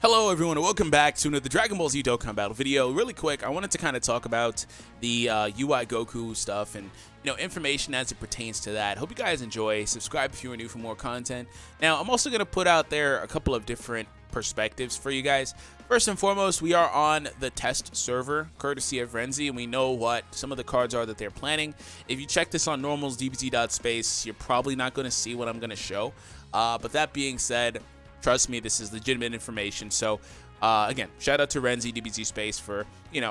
Hello everyone and welcome back to another Dragon Ball Z Dokkan battle video. Really quick, I wanted to kind of talk about the UI Goku stuff and information as it pertains to that. Hope you guys enjoy. Subscribe if you are new for more content. Now, I'm also going to put out there a couple of different perspectives for you guys. First and foremost, we are on the test server, courtesy of Renzi, and we know what some of the cards are that they're planning. If you check this on normals DBZ.space, you're probably not going to see what I'm going to show. But that being said, trust me, this is legitimate information. So, again, shout out to Renzi DBZ Space for,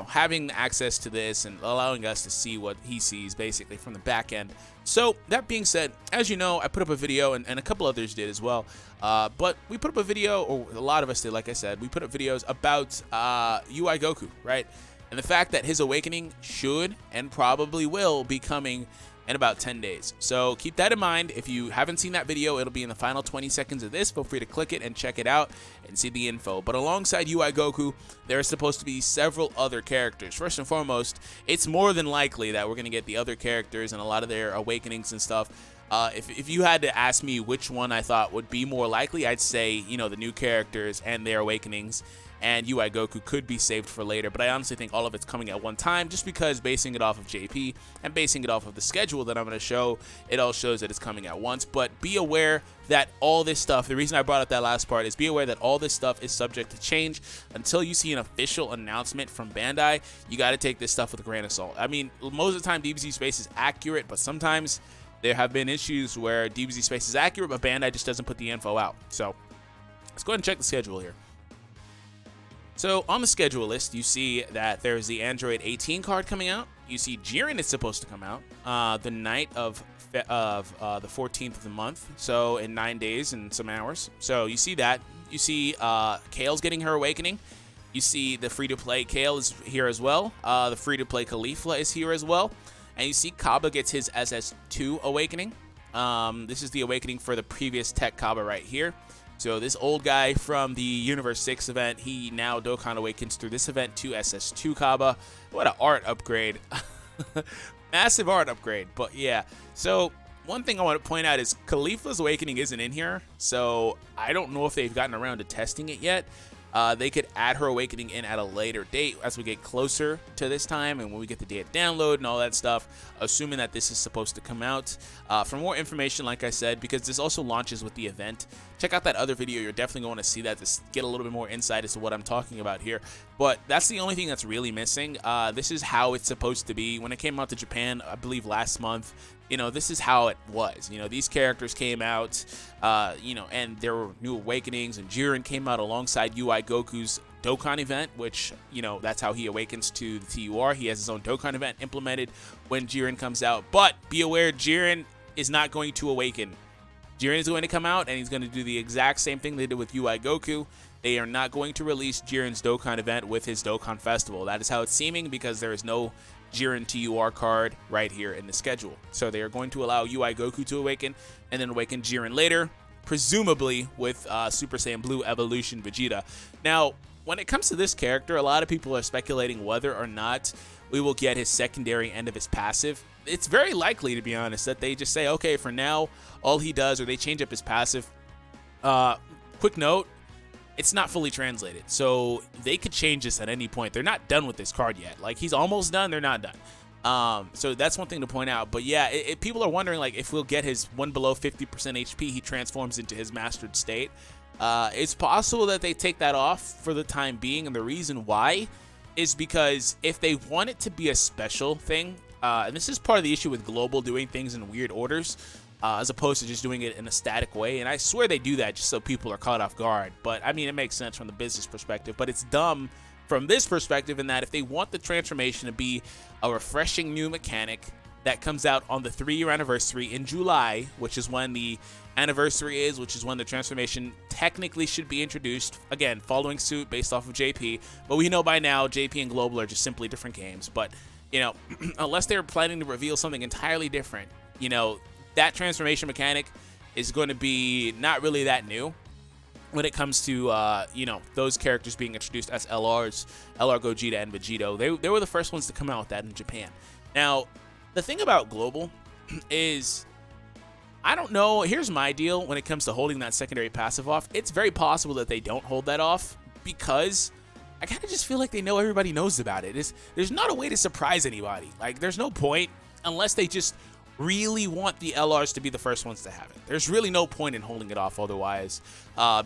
having access to this and allowing us to see what he sees basically from the back end. So, that being said, as you know, I put up a video and a couple others did as well. But we put up a video, or a lot of us did, like I said, we put up videos about UI Goku, right? And the fact that his awakening should and probably will be coming in about 10 days. So keep that in mind. If you haven't seen that video, it'll be in the final 20 seconds of this. Feel free to click it and check it out and see the info. But alongside UI Goku, there are supposed to be several other characters. First and foremost, it's more than likely that we're going to get the other characters and a lot of their awakenings and stuff. If you had to ask me which one I thought would be more likely, I'd say, the new characters and their awakenings and UI Goku could be saved for later, but I honestly think all of it's coming at one time just because basing it off of JP and basing it off of the schedule that I'm going to show, it all shows that it's coming at once. But be aware that all this stuff, the reason I brought up that last part is be aware that all this stuff is subject to change until you see an official announcement from Bandai. You got to take this stuff with a grain of salt. I mean, most of the time DBZ Space is accurate, but sometimes there have been issues where DBZ Space is accurate, but Bandai just doesn't put the info out. So let's go ahead and check the schedule here. So on the schedule list, you see that there's the Android 18 card coming out. You see Jiren is supposed to come out the night of the 14th of the month, so in 9 days and some hours. So you see that. You see Kale's getting her awakening. You see the free-to-play Kale is here as well. The free-to-play Caulifla is here as well. And you see Kaba gets his SS2 awakening. This is the awakening for the previous Tech Kaba right here. So this old guy from the Universe 6 event, he now Dokkan awakens through this event to SS2 Kaba. What an art upgrade. Massive art upgrade. But yeah, so one thing I want to point out is Caulifla's awakening isn't in here. So I don't know if they've gotten around to testing it yet. They could add her awakening in at a later date as we get closer to this time and when we get the data download and all that stuff, assuming that this is supposed to come out. For more information, like I said, because this also launches with the event, check out that other video. You're definitely going to see that to get a little bit more insight as to what I'm talking about here. But that's the only thing that's really missing. This is how it's supposed to be. When it came out to Japan, I believe last month, this is how it was. These characters came out, and there were new awakenings, and Jiren came out alongside UI Goku's Dokkan event, which, that's how he awakens to the TUR. He has his own Dokkan event implemented when Jiren comes out. But be aware, Jiren is not going to awaken. Jiren is going to come out, and he's going to do the exact same thing they did with UI Goku. They are not going to release Jiren's Dokkan event with his Dokkan Festival. That is how it's seeming because there is no Jiren TUR card right here in the schedule. So they are going to allow UI Goku to awaken and then awaken Jiren later, presumably with Super Saiyan Blue Evolution Vegeta. Now, when it comes to this character, a lot of people are speculating whether or not we will get his secondary end of his passive. It's very likely, to be honest, that they just say, okay, for now, all he does, or they change up his passive. Quick note, it's not fully translated, so they could change this at any point. They're not done with this card yet. Like, he's almost done, they're not done. So that's one thing to point out. But yeah, people are wondering, like, if we'll get his one below 50% HP, he transforms into his mastered state. It's possible that they take that off for the time being, and the reason why is because if they want it to be a special thing, and this is part of the issue with Global doing things in weird orders, as opposed to just doing it in a static way. And I swear they do that just so people are caught off guard. But, I mean, it makes sense from the business perspective. But it's dumb from this perspective in that if they want the transformation to be a refreshing new mechanic that comes out on the 3-year anniversary in July, which is when the anniversary is, which is when the transformation technically should be introduced, again, following suit based off of JP. But we know by now JP and Global are just simply different games. But, unless they're planning to reveal something entirely different, that transformation mechanic is going to be not really that new when it comes to, those characters being introduced as LRs, LR Gogeta and Vegito. They were the first ones to come out with that in Japan. Now, the thing about Global is, I don't know, here's my deal when it comes to holding that secondary passive off. It's very possible that they don't hold that off, because I kind of just feel like they know everybody knows about it. There's not a way to surprise anybody. Like, there's no point unless they just really want the LRs to be the first ones to have it. There's really no point in holding it off otherwise,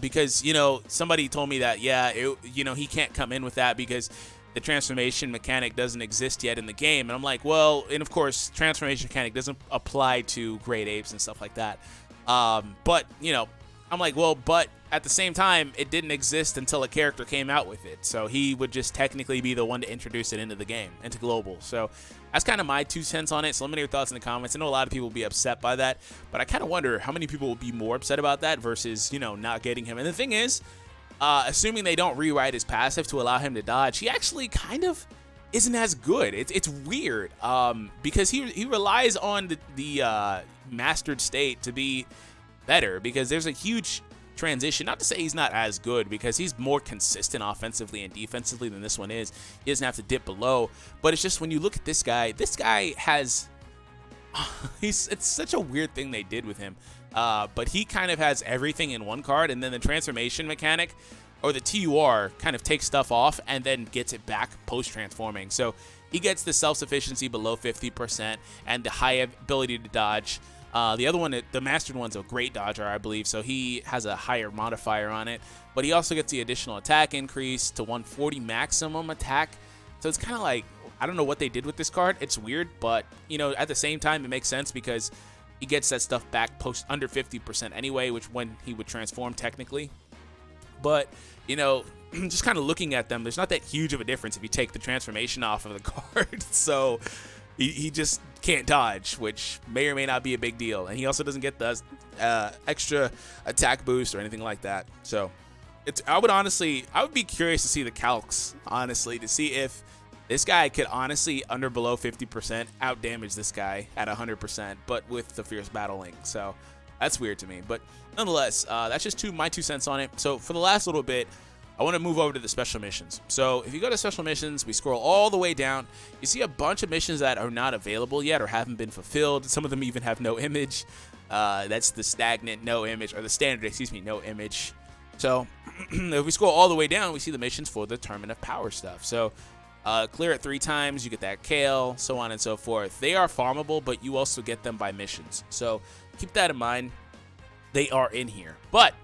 because, you know, somebody told me that, yeah, you know, he can't come in with that because the transformation mechanic doesn't exist yet in the game. And I'm like, well, and of course, transformation mechanic doesn't apply to great apes and stuff like that. But, you know, I'm like, well, but at the same time, it didn't exist until a character came out with it. So he would just technically be the one to introduce it into the game, into global. So that's kind of my 2 cents on it. So let me know your thoughts in the comments. I know a lot of people will be upset by that, but I kind of wonder how many people will be more upset about that versus, you know, not getting him. And the thing is, assuming they don't rewrite his passive to allow him to dodge, he actually kind of isn't as good. It's weird, because he relies on the mastered state to be better, because there's a huge transition. Not to say he's not as good, because he's more consistent offensively and defensively than this one is. He doesn't have to dip below, but it's just when you look at this guy has it's such a weird thing they did with him, but he kind of has everything in one card, and then the transformation mechanic or the TUR kind of takes stuff off and then gets it back post-transforming. So he gets the self-sufficiency below 50% and the high ability to dodge. The other one, the mastered one's a great dodger, I believe, so he has a higher modifier on it. But he also gets the additional attack increase to 140 maximum attack. So it's kind of like, I don't know what they did with this card. It's weird, but, you know, at the same time, it makes sense because he gets that stuff back post under 50% anyway, which when he would transform technically. But, you know, just kind of looking at them, there's not that huge of a difference if you take the transformation off of the card. So he just can't dodge, which may or may not be a big deal. And he also doesn't get the extra attack boost or anything like that. So I would be curious to see the calcs, honestly, to see if this guy could honestly, under below 50%, out damage this guy at 100%, but with the Fierce Battle Link. So that's weird to me. But nonetheless, that's just my 2 cents on it. So for the last little bit, I want to move over to the special missions. So if you go to special missions, we scroll all the way down. You see a bunch of missions that are not available yet or haven't been fulfilled. Some of them even have no image. That's the stagnant no image, or the standard, excuse me, no image. So if we scroll all the way down, we see the missions for the Tournament of Power stuff. So clear it 3 times, you get that Kale, so on and so forth. They are farmable, but you also get them by missions. So keep that in mind. They are in here. But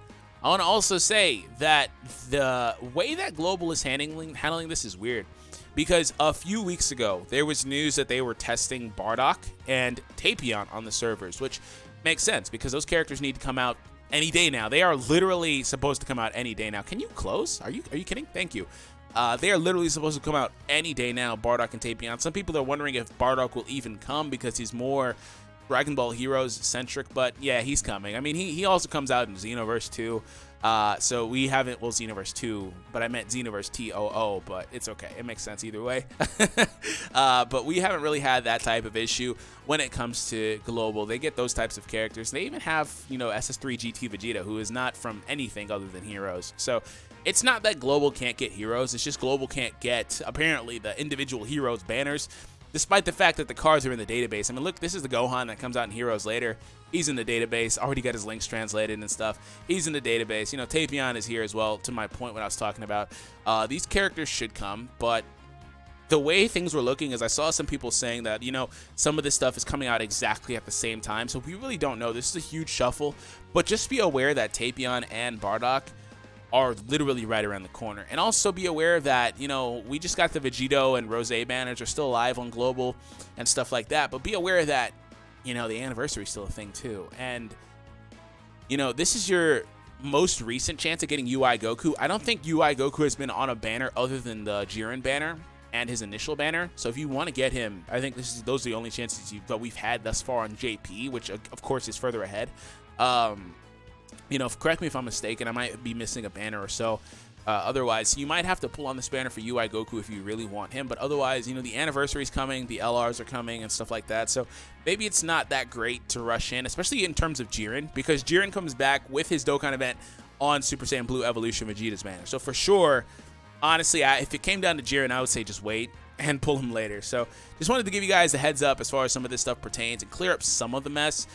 I want to also say that the way that Global is handling this is weird, because a few weeks ago, there was news that they were testing Bardock and Tapion on the servers, which makes sense because those characters need to come out any day now. They are literally supposed to come out any day now. Can you close? Are you kidding? Thank you. They are literally supposed to come out any day now, Bardock and Tapion. Some people are wondering if Bardock will even come because he's more Dragon Ball Heroes centric, but yeah, he's coming. I mean, he also comes out in Xenoverse 2. So we haven't, well, Xenoverse 2, but I meant Xenoverse TOO, but it's okay. It makes sense either way. But we haven't really had that type of issue when it comes to Global. They get those types of characters. They even have, you know, SS3 GT Vegeta, who is not from anything other than Heroes. So it's not that Global can't get Heroes. It's just Global can't get, apparently, the individual Heroes banners, despite the fact that the cards are in the database. I mean, look, this is the Gohan that comes out in Heroes later. He's in the database, already got his links translated and stuff. He's in the database. You know, Tapion is here as well, to my point what I was talking about. These characters should come, but the way things were looking is I saw some people saying that, you know, some of this stuff is coming out exactly at the same time, so we really don't know. This is a huge shuffle, but just be aware that Tapion and Bardock are literally right around the corner. And also be aware that, you know, we just got the Vegito and Rose banners are still alive on Global and stuff like that, but be aware that, you know, the anniversary is still a thing too. And, you know, this is your most recent chance of getting UI Goku. I don't think UI Goku has been on a banner other than the Jiren banner and his initial banner. So if you want to get him, I think those are the only chances that we've had thus far on JP, which of course is further ahead. You know, correct me if I'm mistaken, I might be missing a banner or so. Otherwise, you might have to pull on this banner for UI Goku if you really want him. But otherwise, you know, the anniversary is coming, the LRs are coming, and stuff like that. So maybe it's not that great to rush in, especially in terms of Jiren, because Jiren comes back with his Dokkan event on Super Saiyan Blue Evolution Vegeta's banner. So for sure, honestly, if it came down to Jiren, I would say just wait and pull him later. So just wanted to give you guys a heads up as far as some of this stuff pertains and clear up some of the mess.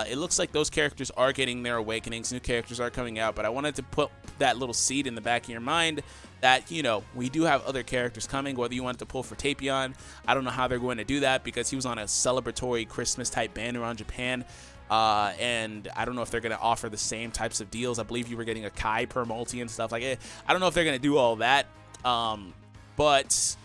It looks like those characters are getting their awakenings. New characters are coming out, but I wanted to put that little seed in the back of your mind that, you know, we do have other characters coming, whether you wanted to pull for Tapion. I don't know how they're going to do that because he was on a celebratory Christmas type banner on Japan. And I don't know if they're going to offer the same types of deals. I believe you were getting a Kai per multi and stuff like it. I don't know if they're going to do all that. But,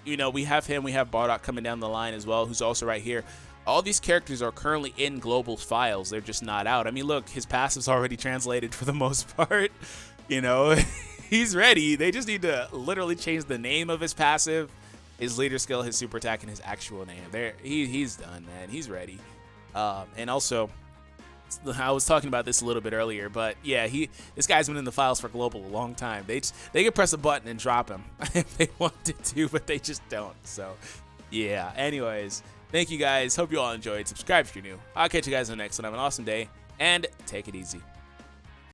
you know, we have him. We have Bardock coming down the line as well, who's also right here. All these characters are currently in global files. They're just not out. I mean, look, his passive's already translated for the most part. You know, he's ready. They just need to literally change the name of his passive, his leader skill, his super attack, and his actual name. He's done, man. He's ready. And also, I was talking about this a little bit earlier, but yeah, this guy's been in the files for global a long time. They could press a button and drop him if they wanted to, but they just don't. So, yeah. Anyways, thank you guys. Hope you all enjoyed. Subscribe if you're new. I'll catch you guys in the next one. Have an awesome day, and take it easy.